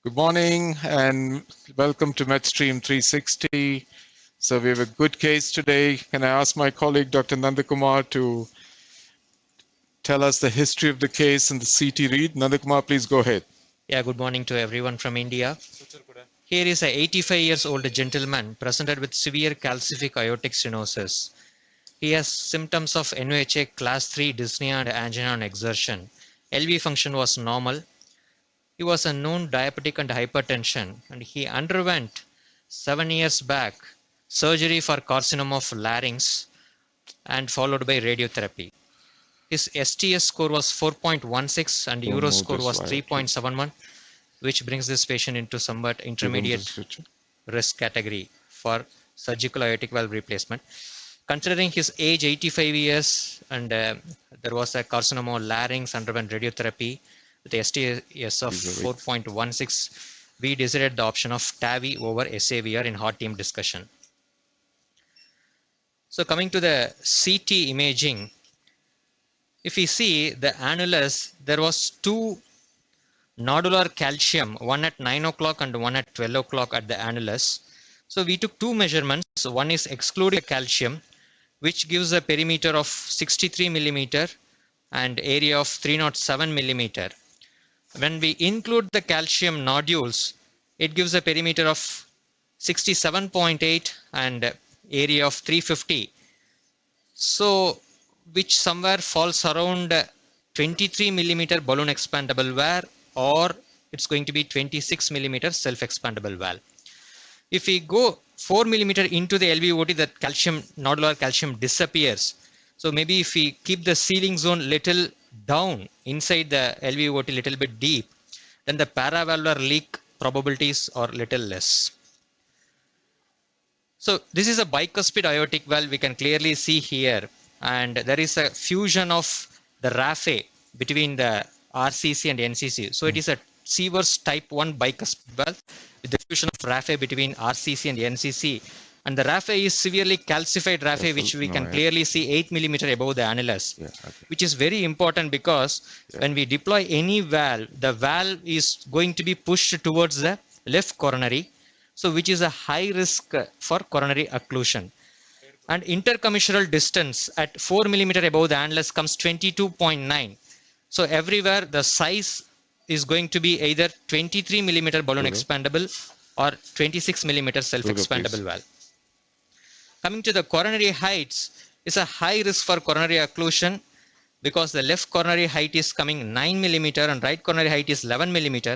Good morning and welcome to MedStream 360. So we have a good case today. Can I ask my colleague Dr. Nandakumar to tell us the history of the case and the CT read? Nandakumar, please go ahead. Yeah, good morning to everyone from India. Here is a 85 years old gentleman presented with severe calcific aortic stenosis. He has symptoms of NOHA class 3 dyspnea and angina on exertion. LV function was normal. He was a known diabetic and hypertension, and he underwent 7 years back surgery for carcinoma of larynx and followed by radiotherapy. His STS score was 4.16 and Euro score was 3.71, which brings this patient into somewhat intermediate risk category for surgical aortic valve replacement. Considering his age 85 years and there was a carcinoma of larynx, underwent radiotherapy with STS of 4.16, we decided the option of TAVI over SAVR in hot team discussion. So coming to the CT imaging, if we see the annulus, there was two nodular calcium, one at 9 o'clock and one at 12 o'clock at the annulus. So we took two measurements. One is excluding calcium, which gives a perimeter of 63 millimeter and area of 307 millimeter. When we include the calcium nodules, it gives a perimeter of 67.8 and area of 350. So which somewhere falls around 23 millimeter balloon expandable valve, or it's going to be 26 millimeter self-expandable valve. If we go 4 millimeter into the LVOT, that calcium, nodular calcium disappears. So maybe if we keep the sealing zone little down inside the LVOT little bit deep, then the paravalvular leak probabilities are little less. So this is a bicuspid aortic valve we can clearly see here, and there is a fusion of the raphe between the RCC and NCC. So it is a Sever's type 1 bicuspid valve with the fusion of raphe between RCC and NCC. And the raphe is severely calcified raphe, which we can clearly see 8 millimeter above the annulus, which is very important because when we deploy any valve, the valve is going to be pushed towards the left coronary, so which is a high risk for coronary occlusion. And intercommissural distance at 4 millimeter above the annulus comes 22.9. So everywhere the size is going to be either 23 millimeter balloon expandable or 26 millimeter self-expandable valve. Coming to the coronary heights, is a high risk for coronary occlusion because the left coronary height is coming 9 millimeter and right coronary height is 11 millimeter.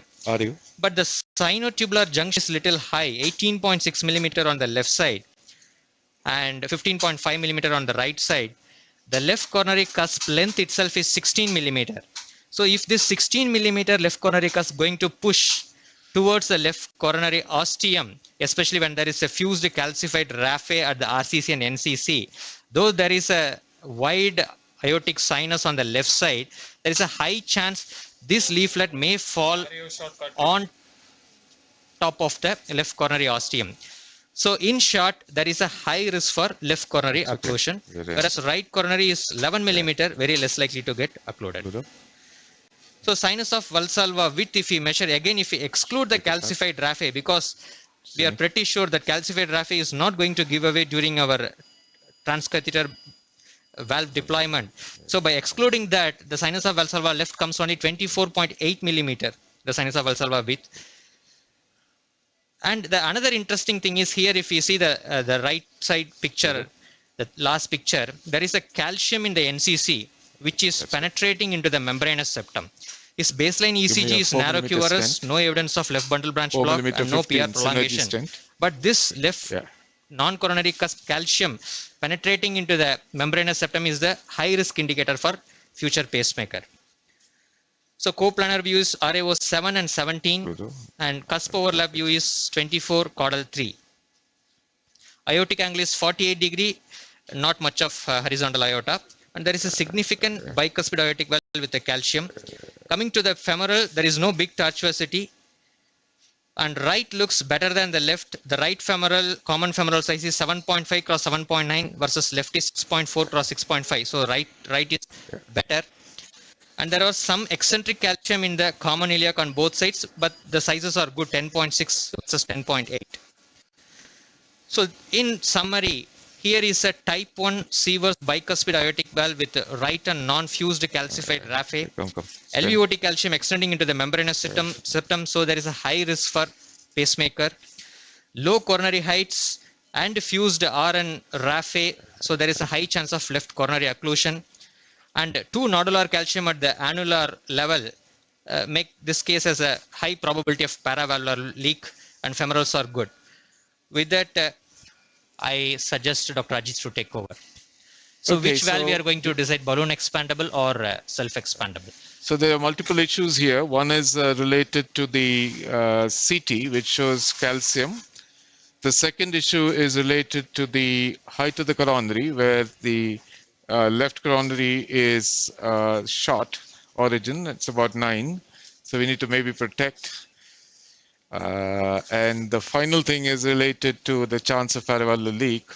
But the sinotubular junction is little high, 18.6 millimeter on the left side and 15.5 millimeter on the right side. The left coronary cusp length itself is 16 millimeter. So if this 16 millimeter left coronary cusp going to push towards the left coronary ostium, especially when there is a fused calcified raphe at the RCC and NCC, though there is a wide aortic sinus on the left side, there is a high chance this leaflet may fall on top of the left coronary ostium. So in short, there is a high risk for left coronary occlusion, whereas right coronary is 11 millimeter, very less likely to get occluded. So sinus of Valsalva width, if we measure, again if we exclude the calcified raphe, because we are pretty sure that calcified raphe is not going to give away during our transcatheter valve deployment. So by excluding that, the sinus of Valsalva left comes only 24.8 millimeter, the sinus of Valsalva width. And the another interesting thing is here, if you see the right side picture, the last picture, there is a calcium in the NCC, which is penetrating into the membranous septum. His baseline ECG is narrow QRS, no evidence of left bundle branch block, and no PR prolongation. But this left non-coronary cusp calcium penetrating into the membranous septum is the high risk indicator for future pacemaker. So coplanar view is RAO 7 and 17, and cusp overlap view is 24, caudal 3. Aortic angle is 48 degree, not much of horizontal aorta, and there is a significant bicuspid aortic valve with the calcium. Coming to the femoral, there is no big tortuosity, and right looks better than the left. The right femoral, common femoral size is 7.5 cross 7.9 versus left is 6.4 cross 6.5. So right is better. And there was some eccentric calcium in the common iliac on both sides, but the sizes are good, 10.6 versus 10.8. So in summary, here is a type 1 Sever's bicuspid aortic valve with right and non-fused calcified raphe, LVOT calcium extending into the membranous septum, so there is a high risk for pacemaker, low coronary heights and fused RN raphe, so there is a high chance of left coronary occlusion, and 2 nodular calcium at the annular level make this case as a high probability of paravalvular leak, and femorals are good. With that, I suggest Dr. Ajit to take over. So Okay, which valve we are going to decide, balloon expandable or self-expandable? So there are multiple issues here. One is related to the CT, which shows calcium. The second issue is related to the height of the coronary, where the left coronary is short origin. It's about 9. So we need to maybe protect. And the final thing is related to the chance of paravalvular leak.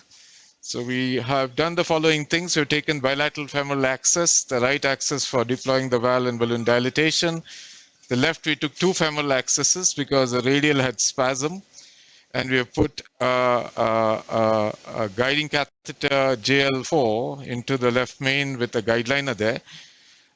So we have done the following things. We've taken bilateral femoral access, the right access for deploying the valve and balloon dilatation. The left, we took 2 femoral accesses because the radial had spasm. And we have put a guiding catheter JL4 into the left main with a guideliner there.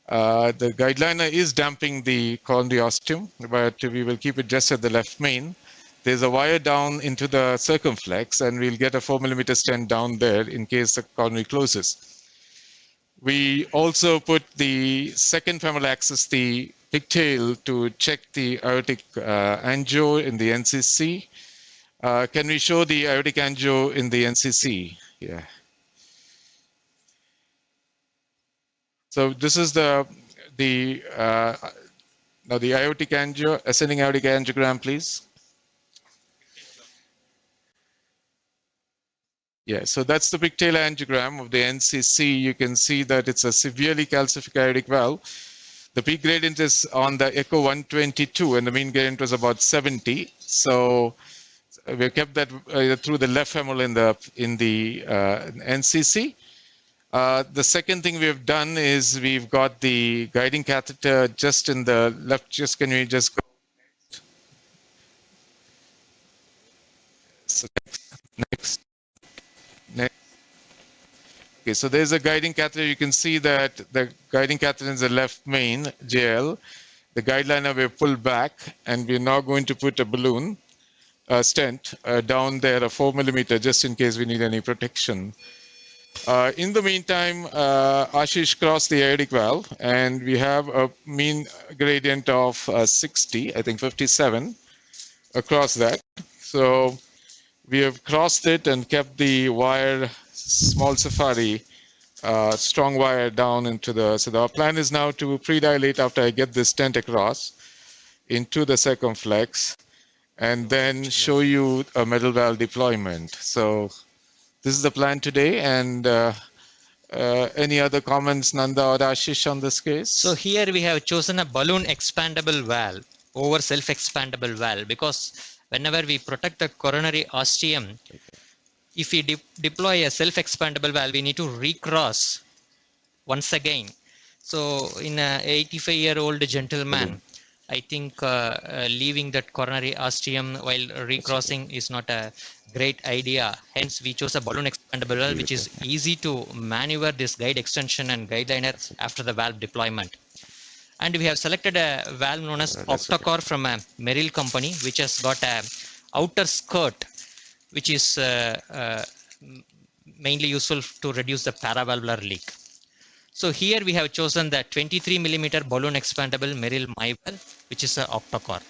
The guideliner is damping the coronary ostium, but we will keep it just at the left main. There's a wire down into the circumflex, and we'll get a 4 millimeter stent down there in case the coronary closes. We also put the second femoral access, the pigtail, to check the aortic angio in the NCC. Can we show the aortic angio in the NCC? Yeah. So this is the now the aortic angio, ascending aortic angiogram, please. Yeah, so that's the pigtail angiogram of the NCC. You can see that it's a severely calcific aortic valve. The peak gradient is on the echo 122, and the mean gradient was about 70. So we kept that through the left femoral in the NCC. The second thing we have done is we've got the guiding catheter just in the left. Just can we just go? So next. Okay, so there's a guiding catheter. You can see that the guiding catheter is the left main JL. The guideliner we pulled back, and we're now going to put a balloon stent down there, a 4 millimeter, just in case we need any protection. In the meantime, Ashish crossed the aortic valve, and we have a mean gradient of 60, I think 57 across that. So we have crossed it and kept the wire, small safari, strong wire down into the, so our plan is now to pre-dilate after I get this stent across into the circumflex and then show you a middle valve deployment. So this is the plan today, and any other comments, Nanda or Ashish, on this case? So here we have chosen a balloon expandable valve over self-expandable valve, because whenever we protect the coronary ostium, if we deploy a self-expandable valve, we need to recross once again. So in a 85-year-old gentleman, I think leaving that coronary ostium while recrossing is not a great idea. Hence, we chose a balloon expandable valve, which is easy to maneuver this guide extension and guideliner after the valve deployment. And we have selected a valve known as Octacor from a Merrill company, which has got a outer skirt, which is mainly useful to reduce the paravalvular leak. So here we have chosen the 23 millimeter balloon expandable Merrill My valve, which is an Octacor.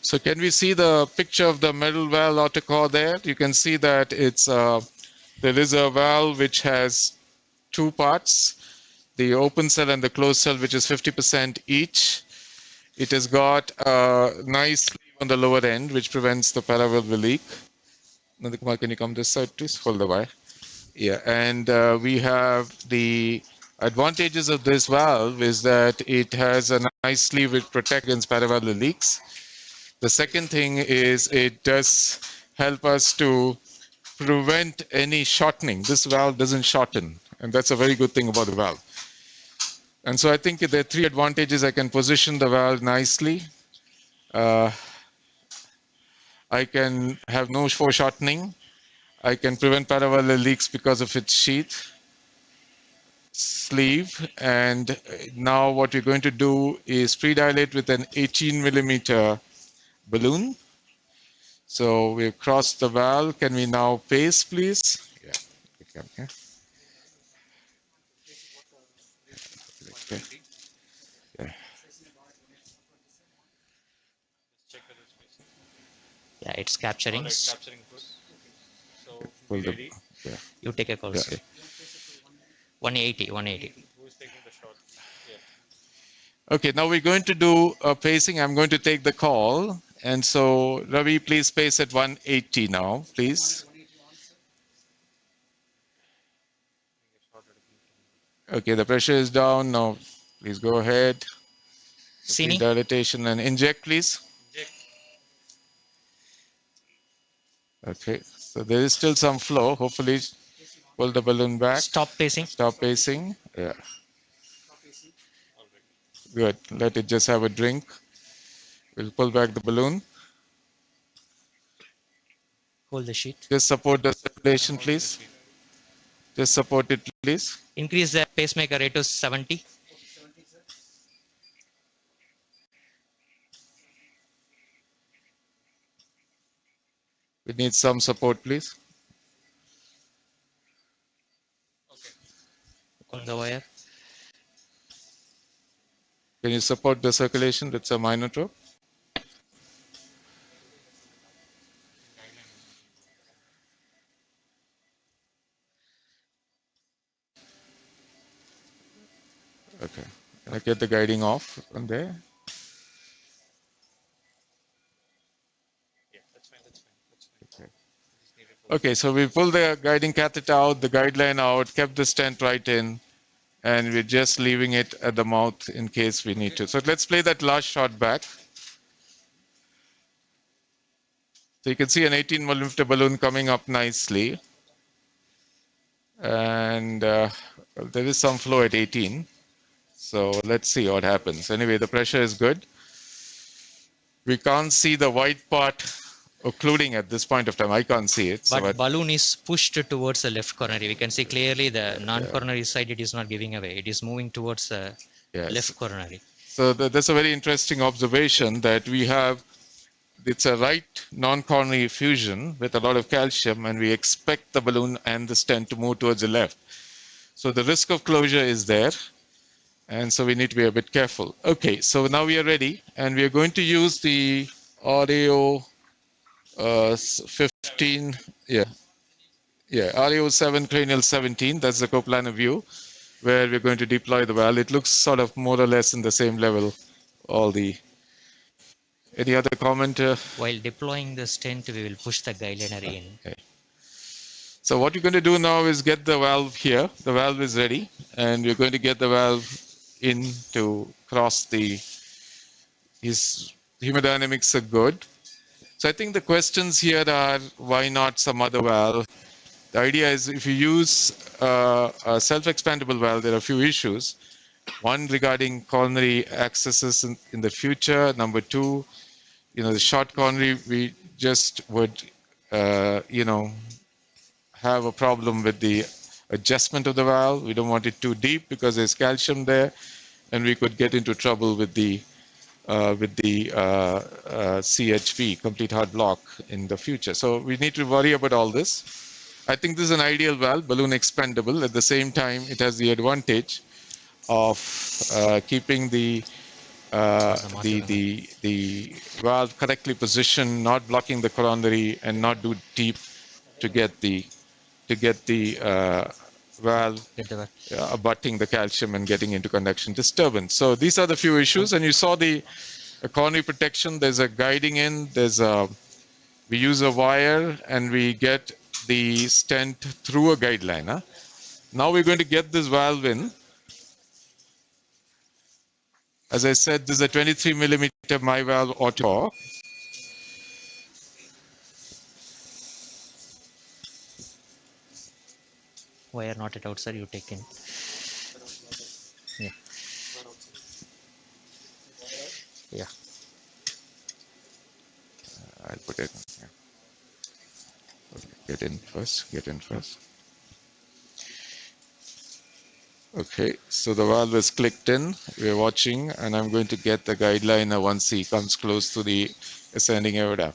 So can we see the picture of the Merrill valve Octacor there? You can see that it's there is a valve which has 2 parts, the open cell and the closed cell, which is 50% each. It has got a nice sleeve on the lower end, which prevents the paravalvular leak. Nandakumar, can you come this side, please? Hold the wire. Yeah, and we have the advantages of this valve is that it has a nice sleeve which protects against paravalvular leaks. The second thing is it does help us to prevent any shortening. This valve doesn't shorten, and that's a very good thing about the valve. And so I think there are three advantages. I can position the valve nicely. I can have no foreshortening. I can prevent paravalvular leaks because of its sheath sleeve. And now what we're going to do is pre-dilate with an 18 millimeter balloon. So we've crossed the valve. Can we now pace, please? Yeah. Okay. Okay. Yeah. Yeah, it's capturing. Pull the, yeah. You take a call, Yeah. sir. 180, 180. Okay, now we're going to do a pacing. I'm going to take the call. And so, Ravi, please pace at 180 now, please. Okay, the pressure is down. Now, please go ahead. Sini, Dilatation and inject, please. Okay, so there is still some flow. Hopefully, pull the balloon back. stop pacing. Stop pacing. Yeah. Good. Let it just have a drink. We'll pull back the balloon. Hold the sheet. Just support the circulation, please. Just support it, please. Increase the pacemaker rate to 70. We need some support, please. On the wire. Can you support the circulation? That's a minor drop. Okay. Can I get the guiding off from there? Okay. Okay, so we pulled the guiding catheter out, the guideline out, kept the stent right in, and we're just leaving it at the mouth in case we need to. So let's play that last shot back. So you can see an 18 millimeter balloon coming up nicely. And well, there is some flow at 18. So let's see what happens. Anyway, the pressure is good. We can't see the white part occluding at this point of time. I can't see it. So But balloon is pushed towards the left coronary. We can see clearly the non-coronary side it is not giving away. It is moving towards the yes. left coronary. So that's a very interesting observation that we have. It's a right non-coronary fusion with a lot of calcium, and we expect the balloon and the stent to move towards the left. So the risk of closure is there, and so we need to be a bit careful. Okay, so now we are ready, and we are going to use the audio 15, audio 7 cranial 17. That's the coplanar view, where we're going to deploy the valve. It looks sort of more or less in the same level. Any other comment? While deploying the stent, we will push the guideline in. Okay. So what you're going to do now is get the valve here. The valve is ready, and you're going to get the valve in to cross his hemodynamics are good. So I think the questions here are, why not some other valve? The idea is, if you use a self-expandable valve, there are a few issues. One, regarding coronary accesses in the future. Number two, the short coronary, we just would, have a problem with the adjustment of the valve. We don't want it too deep because there's calcium there, and we could get into trouble with the CHB, complete heart block, in the future. So we need to worry about all this. I think this is an ideal valve, balloon expandable. At the same time, it has the advantage of keeping the valve correctly positioned, not blocking the coronary, and not do deep to get the valve abutting the calcium and getting into conduction disturbance. So these are the few issues, and you saw the coronary protection. There's a guiding in. We use a wire, and we get the stent through a guideline. Huh? Now we're going to get this valve in. As I said, this is a 23 millimeter my valve auto. Wire not at outside, you take in. Yeah. Yeah. I'll put it. Yeah. Okay, get in first. Get in first. Okay, so the valve is clicked in. We're watching, and I'm going to get the guideline once he comes close to the ascending aorta.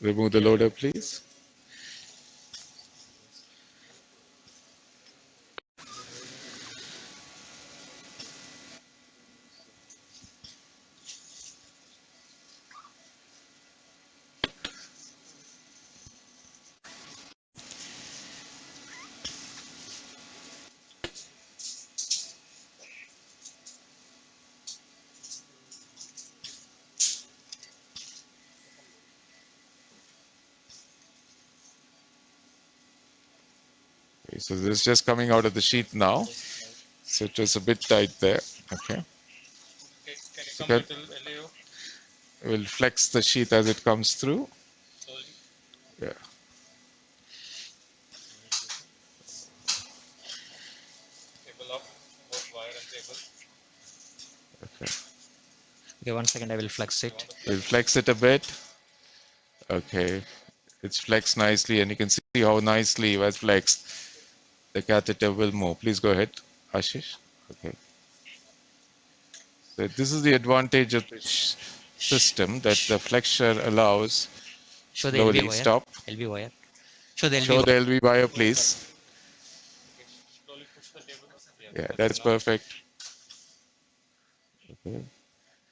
Remove the loader, please. Okay, so this is just coming out of the sheath now. So it was a bit tight there. Okay. Okay. We'll flex the sheath as it comes through. Yeah. Okay. Okay, 1 second, I will flex it. We'll flex it a bit. Okay. It's flexed nicely, and you can see how nicely it was flexed. The catheter will move. Please go ahead, Ashish. Okay. So this is the advantage of this system, that the flexure allows Show the LV slowly wire. stop. LV wire. Show the LV Show wire. the LV wire, please. Yeah, that's perfect. Okay.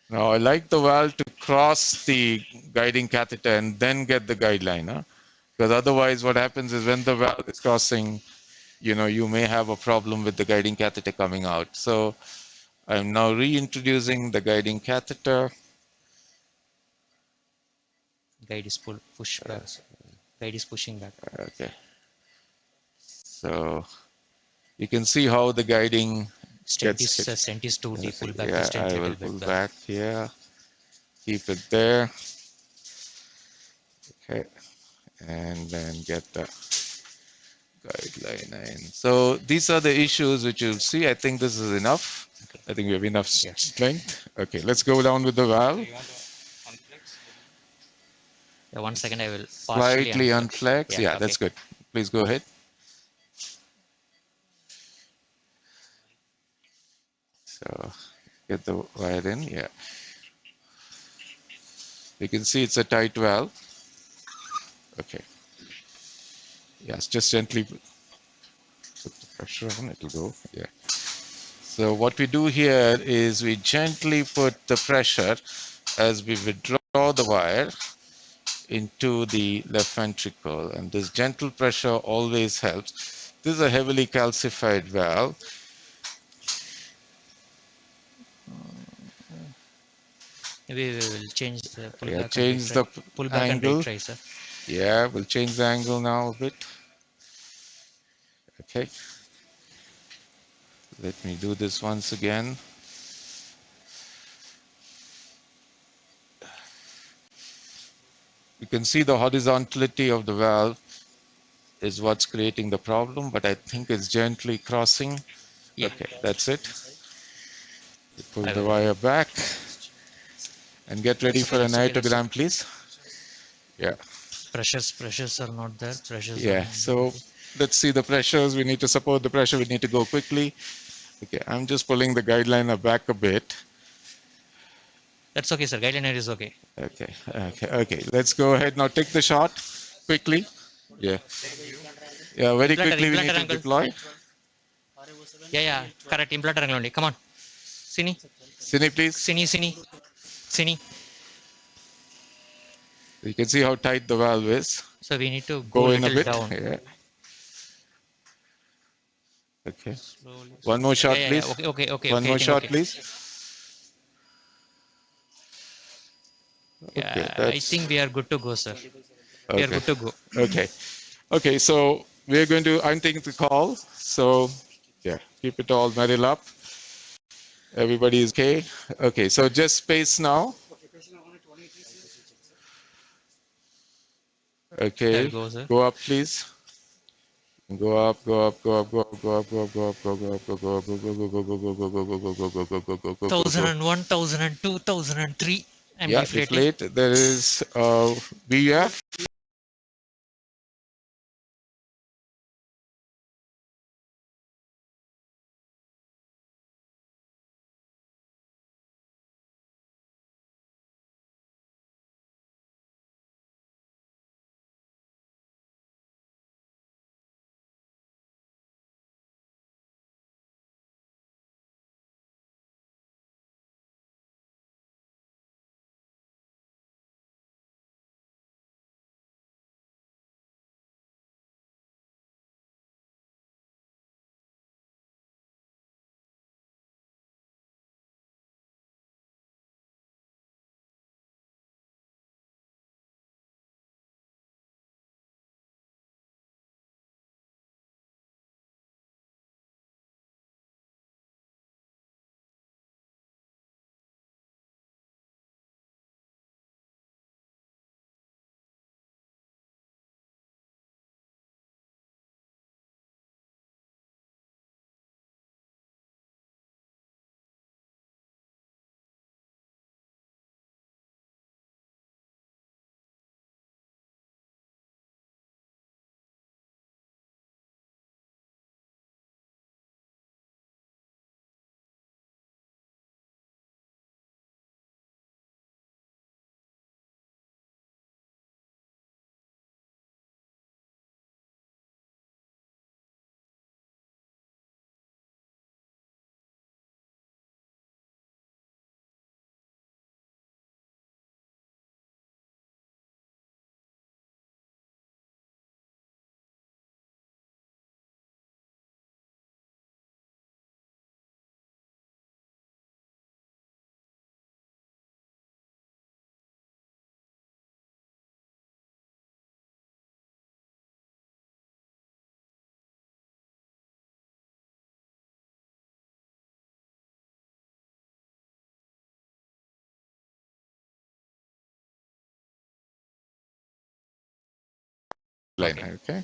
Now I like the valve to cross the guiding catheter and then get the guideline, huh? Because otherwise what happens is when the valve is crossing, you may have a problem with the guiding catheter coming out. So I'm now reintroducing the guiding catheter. Guide is push back. Guide is pushing back. Okay. So you can see how the guiding Stent gets hit. stent is too deep. Pull back Yeah, the stent I little will bit. pull back here. Keep it there. Okay. And then get the guideline in. So these are the issues which you'll see. I think this is enough. Okay. I think we have enough Yeah. strength. Okay, let's go down with the valve. Yeah, 1 second, I will partially Slightly unflex. Yeah, okay. that's good. Please go ahead. So get the wire in. Yeah. You can see it's a tight valve. Okay. Yes, just gently put the pressure on, it'll go. Yeah. So what we do here is we gently put the pressure as we withdraw the wire into the left ventricle, and this gentle pressure always helps. This is a heavily calcified valve. Maybe we will change the pull Yeah, back and change retry. the Pull back and angle. retry, sir. Yeah, we'll change the angle now a bit. Okay. Let me do this once again. You can see the horizontality of the valve is what's creating the problem, but I think it's gently crossing. Yeah. Okay, that's it. You pull I the will. wire back and get ready for an That's okay. iotogram, please. Yeah. Pressures are not there. Pressures are Yeah, not there. so Okay. let's see the pressures. We need to support the pressure. We need to go quickly. Okay, I'm just pulling the guideliner back a bit. That's okay, sir. Guideliner is okay. Okay. Let's go ahead now. Take the shot quickly. Yeah. Yeah, very quickly we need to angle. deploy. Yeah. Correct. Implanter angle only. Come on. Cine, please. Cine. You can see how tight the valve is. So we need to Go go in a little bit. down. Yeah. Okay. Slowly. One more shot, Yeah. please. Okay. One more shot, please. Okay, Yeah, I think we are good to go, sir. We are okay. good to go. Okay, so we're going to, I'm taking the call. So, yeah, keep it all muddled up. Everybody is okay. Okay, so just space now. There Okay, we go, sir. go up, please. Go up, go up, go up, go up, go up, go up, go up, go up, go up, go up, go go go go go go go go go go go go go go go go. 1001, 1002, 1003. I'm Yeah, deflating. deflate. There is BF. Line, Okay. okay.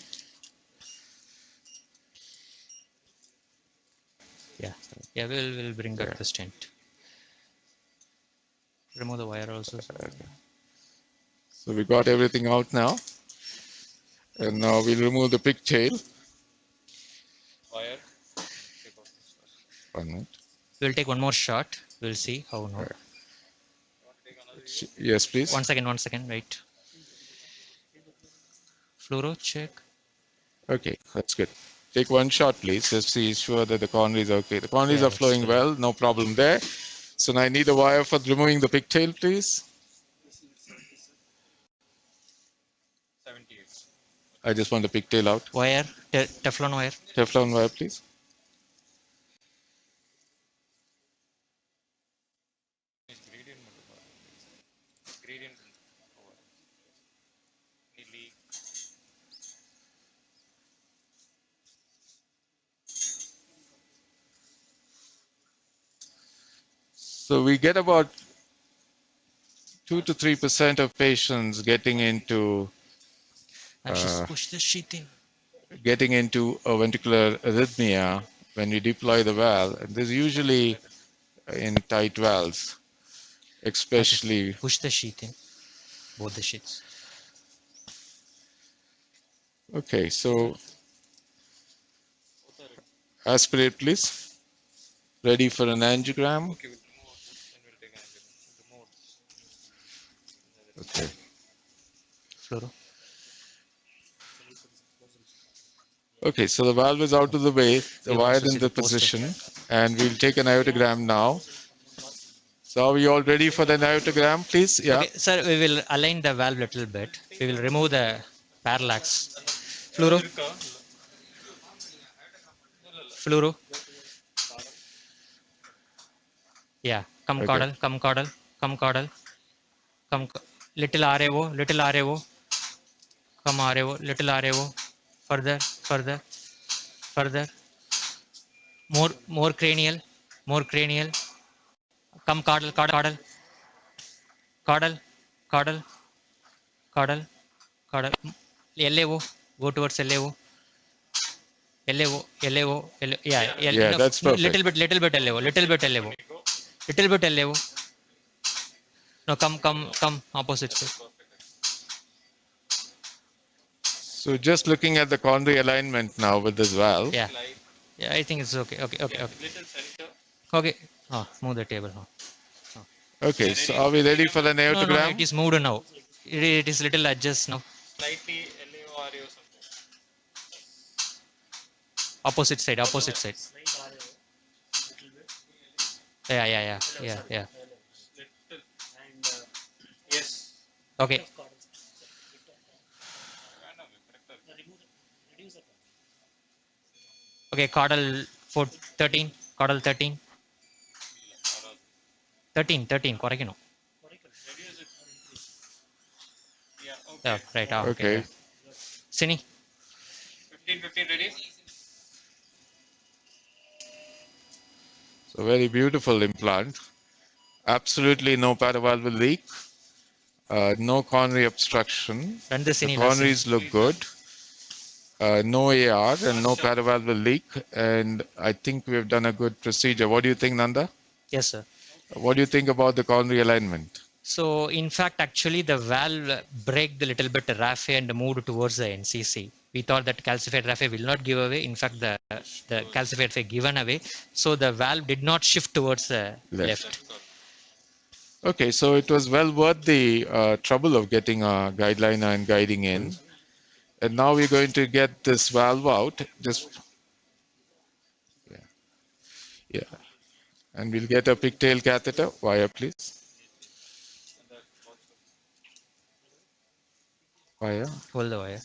Yeah. Yeah, we'll bring Yeah. out the stent. Remove the wire also. So we got everything out now, and now we'll remove the pigtail. Wire. 1 minute. We'll take one more shot. We'll see how no. Yes, please. 1 second, right. Fluoro check. Okay, that's good. Take one shot, please. Just see sure that the coronaries are okay. The coronaries Yeah, are it's flowing still. well, no problem there. So now I need a wire for removing the pigtail, please. 78. I just want the pigtail out. Wire, Teflon wire. Teflon wire, please. So we get about 2 to 3% of patients getting into I just push the sheet in. a ventricular arrhythmia when we deploy the valve. And this is usually in tight valves, I just especially. push the sheet in. Both the sheets. Okay, so aspirate, please. Ready for an angiogram. Okay. Fluoro. Okay, so the valve is out of the way, the You wire also in see the the poster. position, and we'll take an iodogram now. So are we all ready for the iodogram, please? Yeah. Okay, sir, we will align the valve little bit. We will remove the parallax. Fluoro. Fluoro. Yeah, come Okay. caudal, come caudal, come caudal, come little RAO, little RAO, come RAO, little RAO, further, further, further, more cranial, more cranial, come caudal, caudal, caudal, caudal, caudal, caudal, LAO, go towards LAO, Yeah, Yeah, enough. that's No, perfect. little bit elevo, little bit elevo. No, come, opposite side. So just looking at the coronary alignment now with this valve. Yeah, yeah, I think it's okay. Okay. Oh, move the table. Oh. Okay, so are we ready for an No, it aortogram? is moved now. It is little adjust now. Opposite side. Yeah. Okay. Okay, caudal 13, caudal 13, 13, correct. Yeah, right. Ah, okay, yeah. Okay, Cine. so very beautiful implant. Absolutely no paravalvular leak, no coronary obstruction. Run the The cine, last cine. coronaries look good. No AR and no paravalvular leak. And I think we've done a good procedure. What do you think, Nanda? Yes, sir. What do you think about the coronary alignment? So, in fact, actually, the valve break the little bit raphe and moved towards the NCC. We thought that calcified raphe will not give away. In fact, the calcified raphe given away. So the valve did not shift towards the Left. left. Okay, so it was well worth the trouble of getting a guideliner and guiding in. And now we're going to get this valve out. Just yeah, yeah. And we'll get a pigtail catheter. Wire, please. Wire. Hold the wire.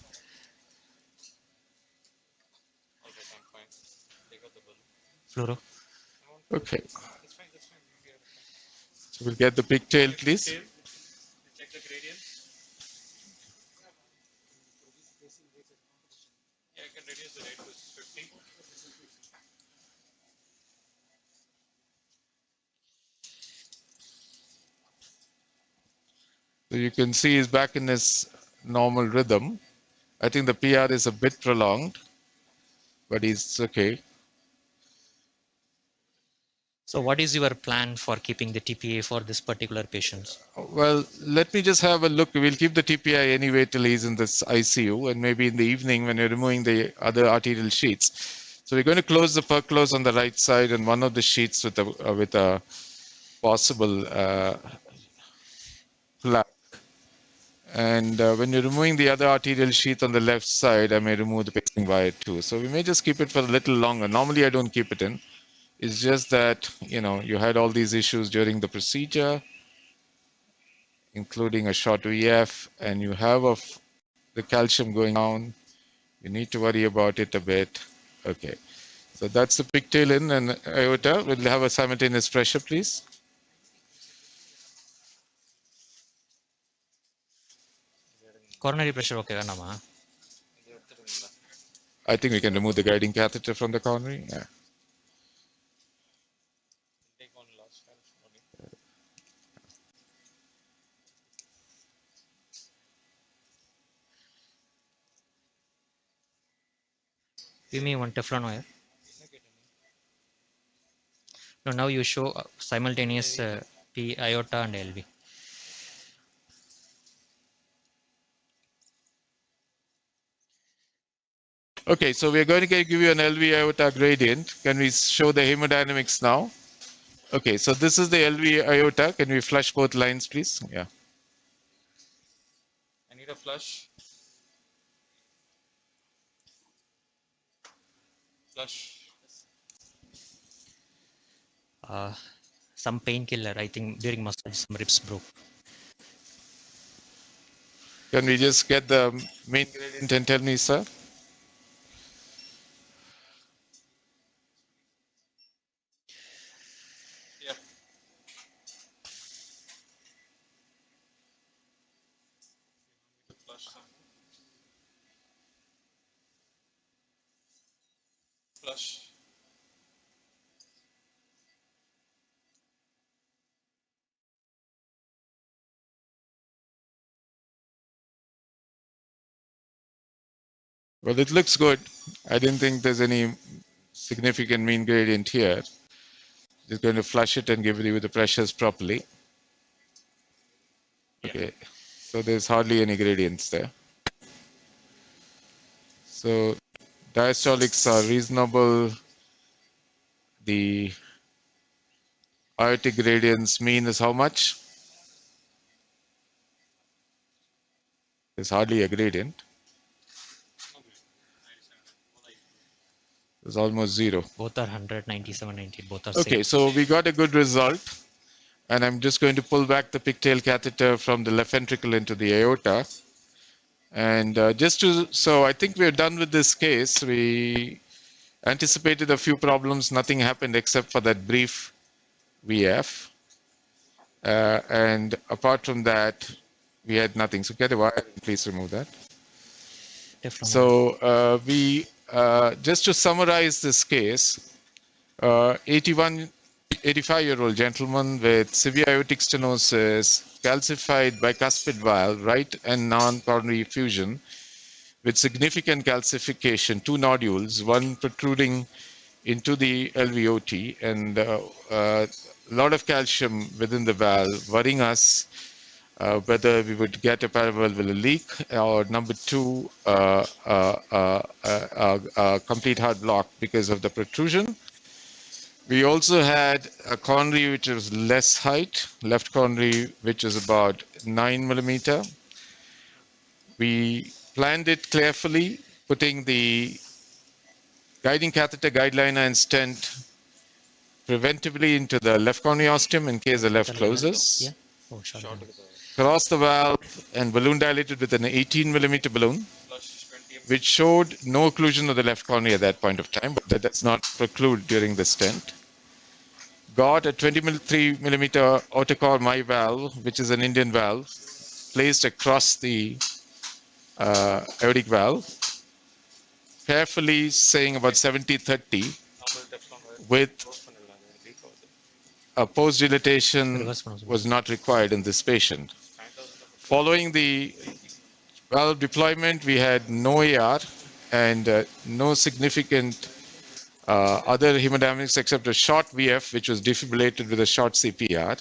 Fluoro. Okay. So we'll get the pigtail, please. So you can see he's back in his normal rhythm. I think the PR is a bit prolonged, but he's okay. So, what is your plan for keeping the TPA for this particular patient? Well, let me just have a look. We'll keep the TPI anyway till he's in this ICU, and maybe in the evening when you're removing the other arterial sheets. So we're going to close the perclose on the right side and one of the sheets with a possible flap. And when you're removing the other arterial sheath on the left side, I may remove the pacing wire too. So we may just keep it for a little longer. Normally, I don't keep it in. It's just that, you had all these issues during the procedure, including a short VF, and you have the calcium going down. You need to worry about it a bit. Okay. So that's the pigtail in and aorta. We'll have a simultaneous pressure, please. Coronary pressure, okay, Nama. I think we can remove the guiding catheter from the coronary. Yeah. Give me one Teflon wire. No, now you show simultaneous P iota and LV. Okay, so we're going to give you an LV iota gradient. Can we show the hemodynamics now? Okay, so this is the LV iota. Can we flush both lines, please? Yeah. I need a flush. Flush. Some painkiller, I think during massage, some ribs broke. Can we just get the main gradient and tell me, sir? Yeah. Flush. Flush. Well, it looks good. I didn't think there's any significant mean gradient here. Just going to flush it and give you the pressures properly. Okay, so there's hardly any gradients there. So diastolics are reasonable. The aortic gradients mean is how much? There's hardly a gradient. There's almost zero. Both are 100, 97, 90. Both are Okay, same. so we got a good result. And I'm just going to pull back the pigtail catheter from the left ventricle into the aorta. And so I think we're done with this case. We anticipated a few problems. Nothing happened except for that brief VF. And apart from that, we had nothing. So get a wire, please remove that. So just to summarize this case, 85-year-old gentleman with severe aortic stenosis, calcified bicuspid valve, right and non-coronary effusion, with significant calcification, 2 nodules, one protruding into the LVOT, and a lot of calcium within the valve, worrying us whether we would get a paravalvular leak or number 2, complete heart block because of the protrusion. We also had a coronary which was less height, left coronary which is about 9 millimeter. We planned it carefully, putting the guiding catheter, guideliner, and stent preventively into the left coronary ostium in case the left closes. Yeah. Oh, short. Crossed the valve and balloon dilated with an 18 millimeter balloon, which showed no occlusion of the left coronary at that point of time, but that does not preclude during the stent. Got a 23 millimeter autocor my valve, which is an Indian valve, placed across the aortic valve, carefully saying about 70-30 with a post-dilatation was not required in this patient. Following the valve deployment, we had no AR and no significant other hemodynamics except a short VF, which was defibrillated with a short CPR.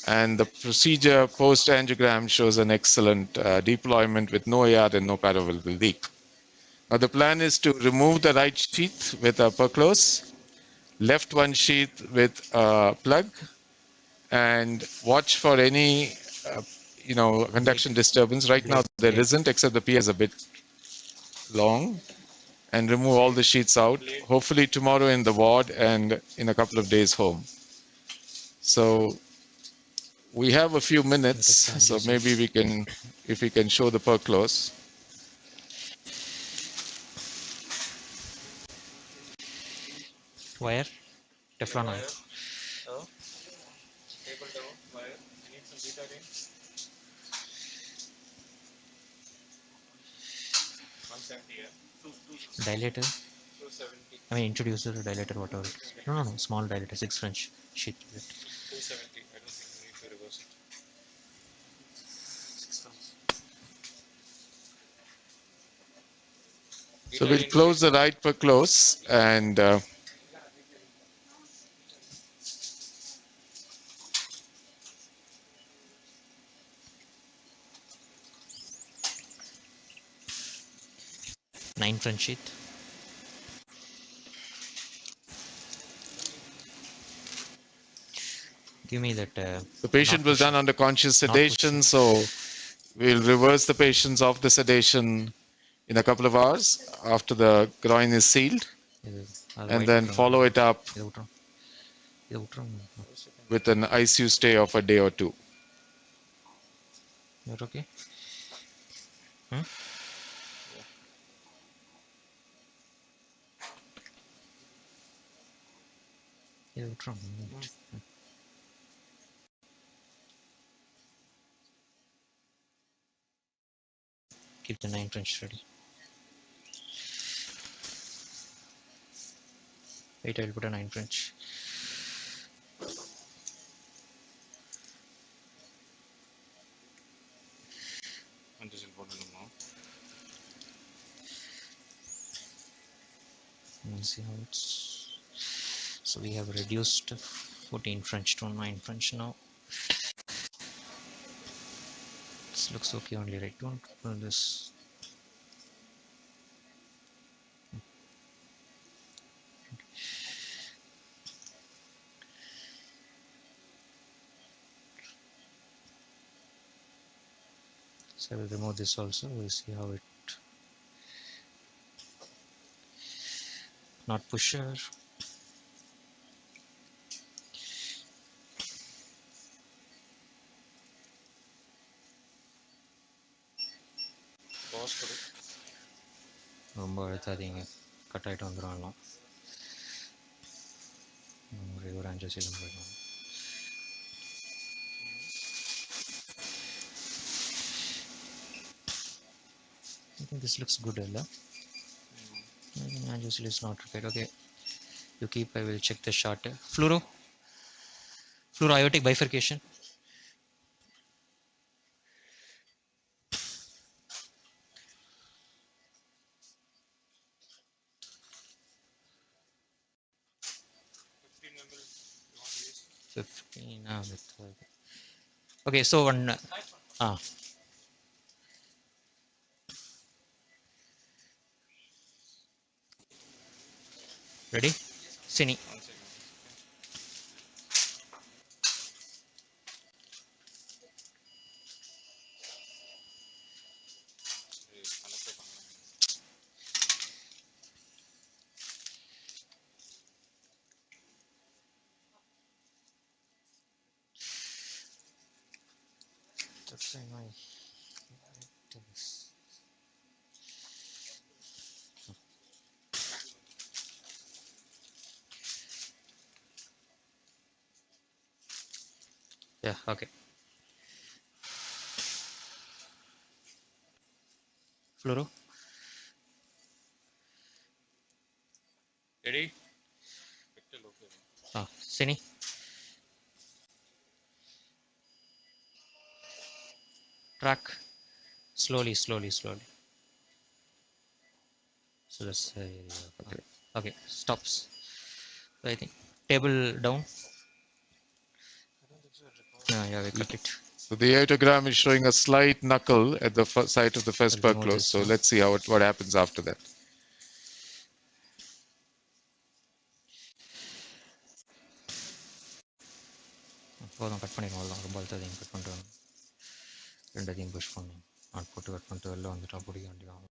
And the procedure post-angiogram shows an excellent deployment with no AR and no paravalvular leak. Now the plan is to remove the right sheath with a perclose, left one sheath with a plug, and watch for any conduction disturbance. Right now there isn't, except the P is a bit long, and remove all the sheets out, hopefully tomorrow in the ward and in a couple of days home. So we have a few minutes, so maybe we can, if we can show the perclose. Wire? Teflon wire. Dilator? I mean, introduce the dilator, whatever. No, small dilator, 6 French sheet. 270. I don't think we need to reverse it. 6 So we'll close the right perclose and 9 French sheet. Give me that. The patient was done under conscious sedation, so we'll reverse the patients off the sedation in a couple of hours after the groin is sealed, and then follow it up with an ICU stay of a day or 2. You're okay? Hmm? Keep the 9 French ready. Wait, I'll put a 9 French. Let's see how it's. So we have reduced 14 French to 9 French now. This looks okay only, right? Don't pull this. So I will remove this also. We'll see how it. Not pusher. ரொம்ப அழுத்தாதீங்க cut ஆகிட்டு வந்துடும் ஒரு 5 second போயிடும். I think this looks good, Ella. Angiosync is not required. Okay, you keep. I will check the chart. Fluoro aortic bifurcation. Okay, so one. Ready? Cine. Yeah, okay. Fluoro. Ready? Cine. Track. Slowly. So let's say. Okay, stops. So I think table down. Yeah, we cut it. So the aortogram is showing a slight knuckle at the site of the first I'll per remove close. this So now. let's see what happens after that. போதும் cut பண்ணிடுவோம் அவ்வளோ ரொம்ப அழுத்தாதையும் cut பண்ணிட்டு வரணும் ரெண்டதையும் push பண்ணணும் not போட்டு cut பண்ணிட்டு வெளில வந்துட்டா பிடிக்க வேண்டியதான்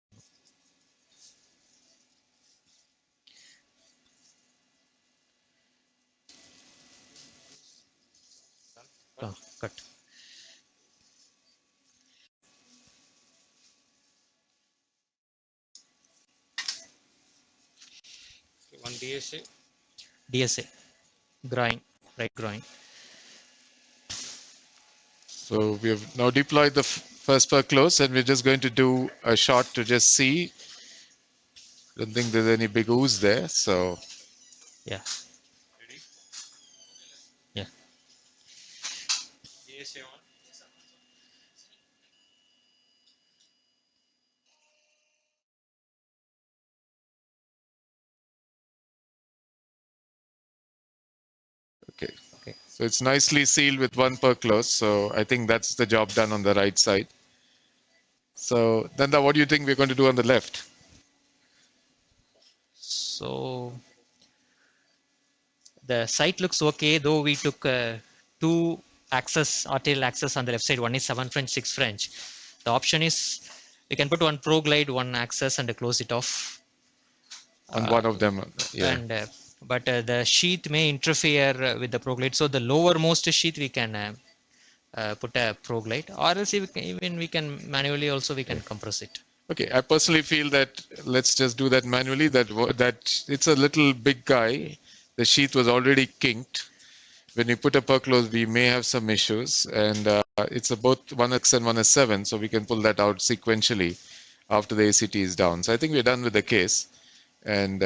cut One DSA. DSA groin, right groin. So we have now deployed the first per close, and we're just going to do a shot to just see. Don't think there's any big ooze there, so Yeah. Ready? Yeah. DSA on. okay. Okay. So it's nicely sealed with one per close. So I think that's the job done on the right side. So Nanda, what do you think we're going to do on the left? So the site looks okay, though we took two arterial access on the left side. One is 7 French, 6 French. The option is we can put one pro glide, one access, and close it off. On one of them, yeah. And but the sheath may interfere with the pro glide. So the lowermost sheath we can put a pro glide, or else even we can manually also we can compress it. Okay, I personally feel that let's just do that manually. That it's a little big guy. The sheath was already kinked. When we put a per close, we may have some issues, and it's both 1x and 1s7, so we can pull that out sequentially after the ACT is down. So I think we're done with the case, and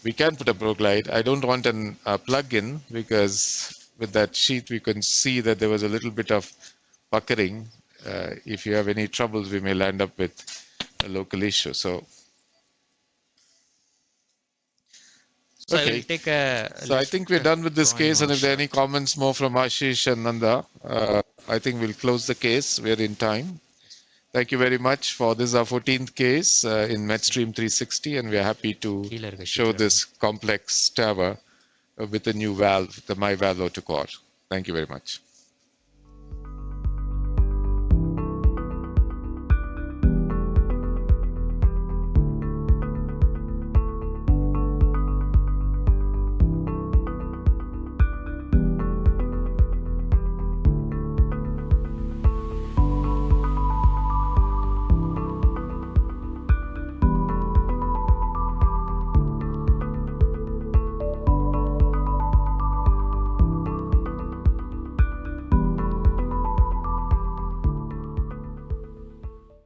we can put a pro glide. I don't want an plug-in because with that sheath we can see that there was a little bit of puckering. If you have any troubles, we may land up with a local issue. So So I will Okay. take a So I think we're done with this drawing case, and one if there are any shot. comments more from Ashish and Nanda, I think we'll close the case. We're in time. Thank you very much for this, our 14th case in MedStream 360, and we're happy to Killer Gashi show Kiran. this complex TAVA with a new valve, the MyValve Autocore. Thank you very much.